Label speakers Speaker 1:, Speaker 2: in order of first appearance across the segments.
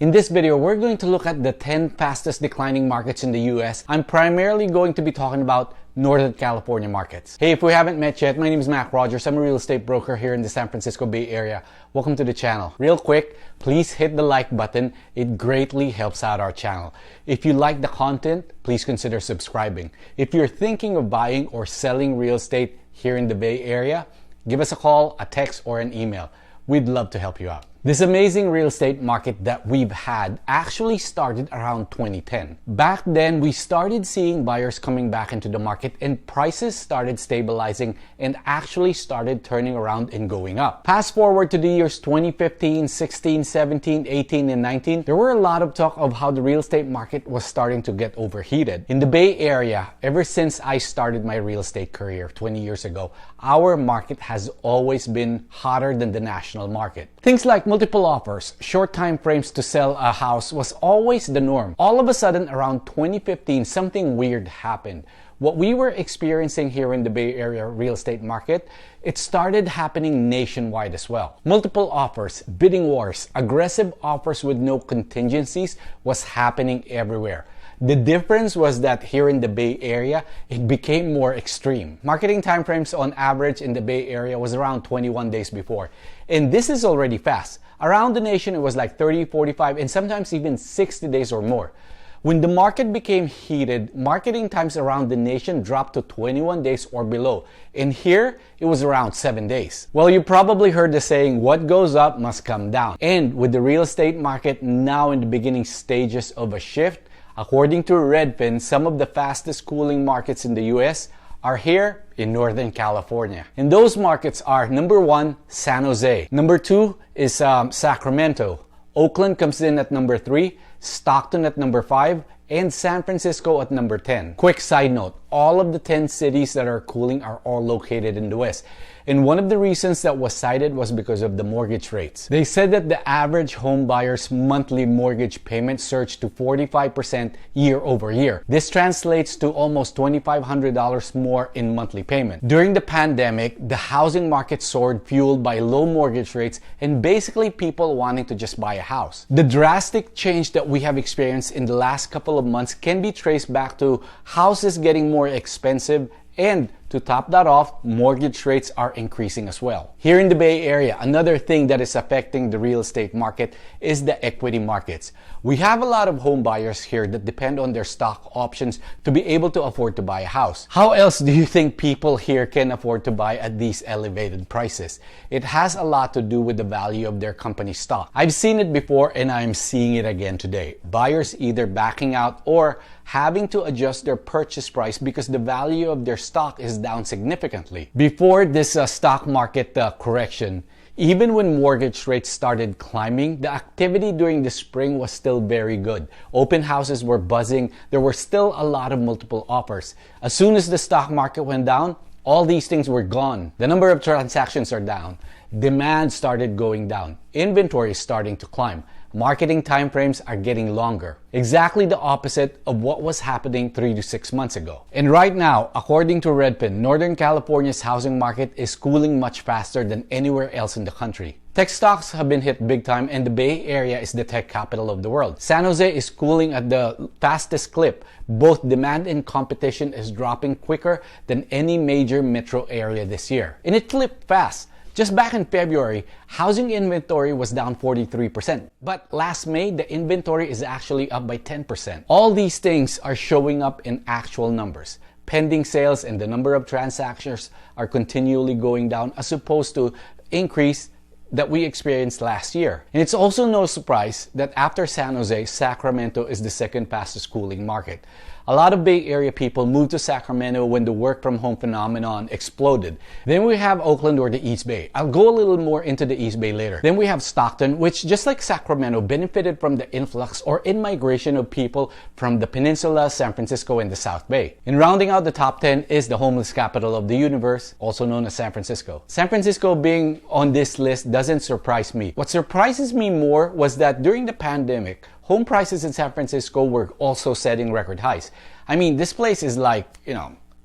Speaker 1: In this video, we're going to look at the 10 fastest declining markets in the US. I'm primarily going to be talking about Northern California markets. Hey, if we haven't met yet, my name is Mac Rogers. I'm a real estate broker here in the San Francisco Bay Area. Welcome to the channel. Real quick, please hit the like button. It greatly helps out our channel. If you like the content, please consider subscribing. If you're thinking of buying or selling real estate here in the Bay Area, give us a call, a text, or an email. We'd love to help you out. This amazing real estate market that we've had actually started around 2010. Back then, we started seeing buyers coming back into the market and prices started stabilizing and actually started turning around and going up. Fast forward to the years 2015, 16, 17, 18, and 19, there were a lot of talk of how the real estate market was starting to get overheated. In the Bay Area, ever since I started my real estate career 20 years ago, our market has always been hotter than the national market. Things like multiple offers, short time frames to sell a house was always the norm. All of a sudden, around 2015, something weird happened. What we were experiencing here in the Bay Area real estate market, it started happening nationwide as well. Multiple offers, bidding wars, aggressive offers with no contingencies was happening everywhere. The difference was that here in the Bay Area, it became more extreme. Marketing timeframes on average in the Bay Area was around 21 days before. And this is already fast. Around the nation, it was like 30, 45, and sometimes even 60 days or more. When the market became heated, marketing times around the nation dropped to 21 days or below. And here, it was around 7 days. Well, you probably heard the saying, what goes up must come down. And with the real estate market now in the beginning stages of a shift, according to Redfin, some of the fastest cooling markets in the US are here in Northern California. And those markets are number 1, San Jose. Number 2 is Sacramento. Oakland comes in at number 3, Stockton at number 5, and San Francisco at number 10. Quick side note, all of the 10 cities that are cooling are all located in the West. And one of the reasons that was cited was because of the mortgage rates. They said that the average home buyer's monthly mortgage payment surged to 45% year over year. This translates to almost $2,500 more in monthly payment. During the pandemic, the housing market soared, fueled by low mortgage rates and basically people wanting to just buy a house. The drastic change that we have experienced in the last couple of months can be traced back to houses getting more expensive, and to top that off, mortgage rates are increasing as well. Here in the Bay Area, another thing that is affecting the real estate market is the equity markets. We have a lot of home buyers here that depend on their stock options to be able to afford to buy a house. How else do you think people here can afford to buy at these elevated prices? It has a lot to do with the value of their company stock. I've seen it before and I'm seeing it again today. Buyers either backing out or having to adjust their purchase price because the value of their stock is down significantly. Before this stock market correction, even when mortgage rates started climbing, the activity during the spring was still very good. Open houses were buzzing. There were still a lot of multiple offers. As soon as the stock market went down, all these things were gone. The number of transactions are down. Demand started going down. Inventory is starting to climb. Marketing timeframes are getting longer. Exactly the opposite of what was happening 3 to 6 months ago. And right now, according to Redfin, Northern California's housing market is cooling much faster than anywhere else in the country. Tech stocks have been hit big time and the Bay Area is the tech capital of the world. San Jose is cooling at the fastest clip. Both demand and competition is dropping quicker than any major metro area this year. And it flipped fast. Just back in February, housing inventory was down 43%. But last May, the inventory is actually up by 10%. All these things are showing up in actual numbers. Pending sales and the number of transactions are continually going down as opposed to increase that we experienced last year. And it's also no surprise that after San Jose, Sacramento is the second fastest cooling market. A lot of Bay Area people moved to Sacramento when the work from home phenomenon exploded. Then we have Oakland or the East Bay. I'll go a little more into the East Bay later. Then we have Stockton, which just like Sacramento benefited from the influx or in-migration of people from the Peninsula, San Francisco, and the South Bay. And rounding out the top 10 is the homeless capital of the universe, also known as San Francisco. San Francisco being on this list doesn't surprise me. What surprises me more was that during the pandemic, home prices in San Francisco were also setting record highs. I mean, this place is like,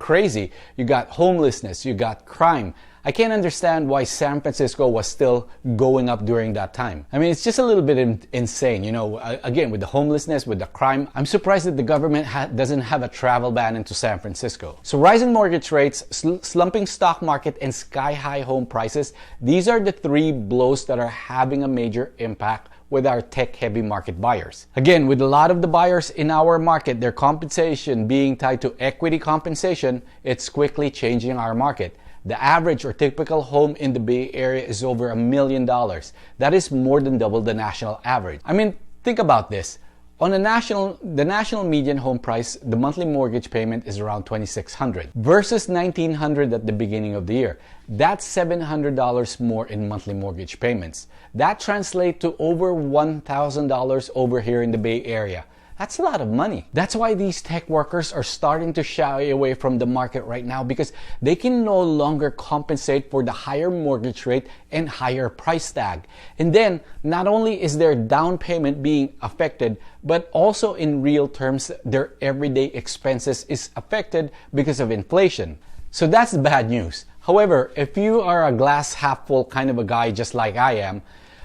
Speaker 1: crazy. You got homelessness, you got crime. I can't understand why San Francisco was still going up during that time. I mean, it's just a little bit insane, you know, again, with the homelessness, with the crime. I'm surprised that the government doesn't have a travel ban into San Francisco. So rising mortgage rates, slumping stock market, and sky-high home prices, these are the three blows that are having a major impact with our tech-heavy market buyers. Again, with a lot of the buyers in our market, their compensation being tied to equity compensation, it's quickly changing our market. The average or typical home in the Bay Area is over $1 million. That is more than double the national average. I mean, think about this. On the national median home price, the monthly mortgage payment is around $2,600 versus $1,900 at the beginning of the year. That's $700 more in monthly mortgage payments. That translates to over $1,000 over here in the Bay Area. That's a lot of money. That's why these tech workers are starting to shy away from the market right now, because they can no longer compensate for the higher mortgage rate and higher price tag. And then, not only is their down payment being affected, but also in real terms, their everyday expenses is affected because of inflation. So that's the bad news. However, if you are a glass half full kind of a guy just like I am,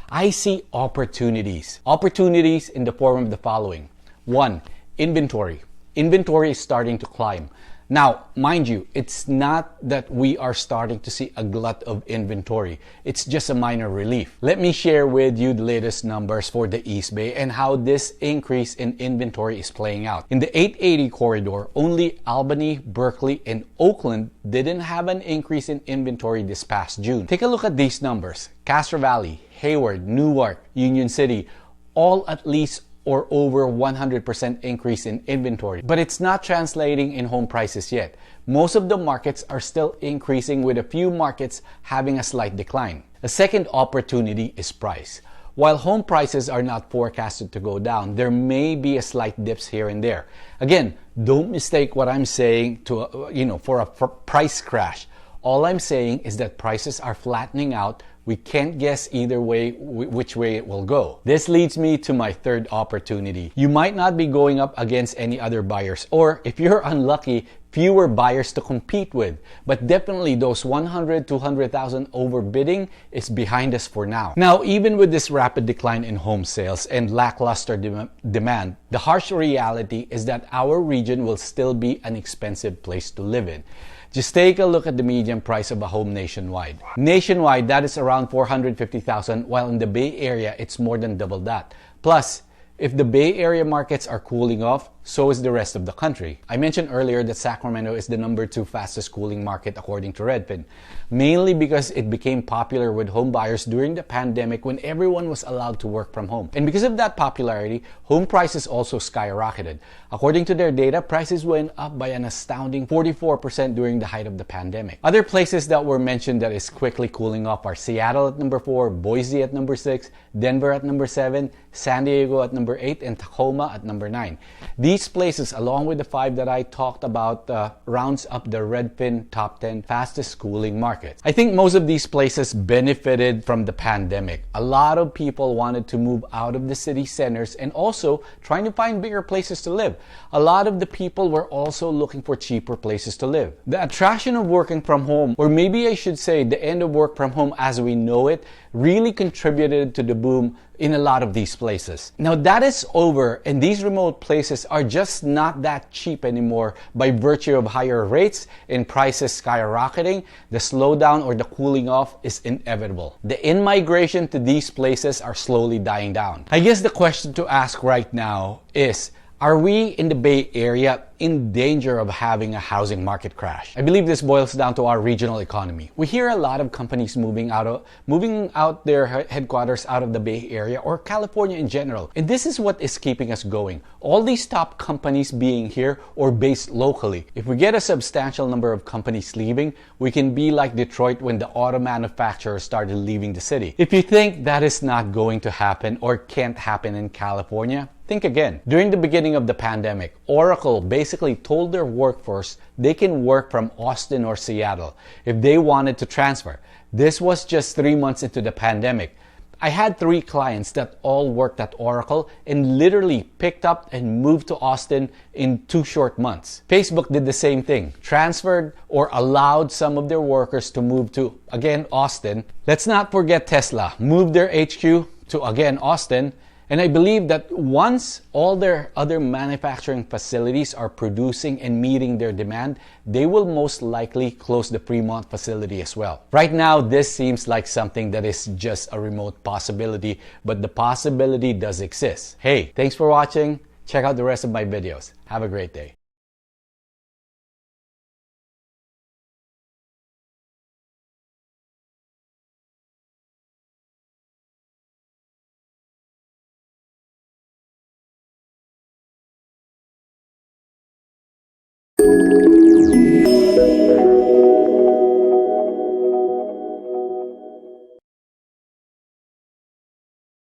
Speaker 1: I see opportunities. Opportunities in the form of the following. 1. Inventory. Inventory is starting to climb. Now, mind you, it's not that we are starting to see a glut of inventory. It's just a minor relief. Let me share with you the latest numbers for the East Bay and how this increase in inventory is playing out. In the 880 corridor, only Albany, Berkeley, and Oakland didn't have an increase in inventory this past June. Take a look at these numbers. Castro Valley, Hayward, Newark, Union City, all at least or over 100% increase in inventory. But it's not translating in home prices yet. Most of the markets are still increasing, with a few markets having a slight decline. A second opportunity is price. While home prices are not forecasted to go down, there may be a slight dips here and there. Again, don't mistake what I'm saying for a price crash. All I'm saying is that prices are flattening out. We can't guess either way which way it will go. This leads me to my third opportunity. You might not be going up against any other buyers, or if you're unlucky, fewer buyers to compete with. But definitely those 100, 200,000 overbidding is behind us for now. Now, even with this rapid decline in home sales and lackluster demand, the harsh reality is that our region will still be an expensive place to live in. Just take a look at the median price of a home nationwide. Nationwide, that is around $450,000, while in the Bay Area, it's more than double that. Plus, if the Bay Area markets are cooling off, so is the rest of the country. I mentioned earlier that Sacramento is the #2 fastest cooling market according to Redfin, mainly because it became popular with home buyers during the pandemic when everyone was allowed to work from home. And because of that popularity, home prices also skyrocketed. According to their data, prices went up by an astounding 44% during the height of the pandemic. Other places that were mentioned that is quickly cooling off are Seattle at #4, Boise at #6, Denver at #7, San Diego at #8, and Tacoma at #9. These places, along with the 5 that I talked about, rounds up the Redfin top 10 fastest cooling markets. I think most of these places benefited from the pandemic. A lot of people wanted to move out of the city centers and also trying to find bigger places to live. A lot of the people were also looking for cheaper places to live. The attraction of working from home, or maybe I should say the end of work from home as we know it, really contributed to the boom in a lot of these places. Now that is over, and these remote places are just not that cheap anymore by virtue of higher rates and prices skyrocketing. The slowdown or the cooling off is inevitable. The in-migration to these places are slowly dying down. I guess the question to ask right now is, are we in the Bay Area in danger of having a housing market crash? I believe this boils down to our regional economy. We hear a lot of companies moving out their headquarters out of the Bay Area or California in general. And this is what is keeping us going. All these top companies being here or based locally. If we get a substantial number of companies leaving, we can be like Detroit when the auto manufacturers started leaving the city. If you think that is not going to happen or can't happen in California, think again. During the beginning of the pandemic, Oracle basically told their workforce they can work from Austin or Seattle if they wanted to transfer. This was just 3 months into the pandemic. I had 3 clients that all worked at Oracle and literally picked up and moved to Austin in 2 short months. Facebook did the same thing, transferred or allowed some of their workers to move to, again, Austin. Let's not forget Tesla, moved their HQ to, again, Austin. And I believe that once all their other manufacturing facilities are producing and meeting their demand, they will most likely close the Fremont facility as well. Right now, this seems like something that is just a remote possibility, but the possibility does exist. Hey, thanks for watching. Check out the rest of my videos. Have a great day.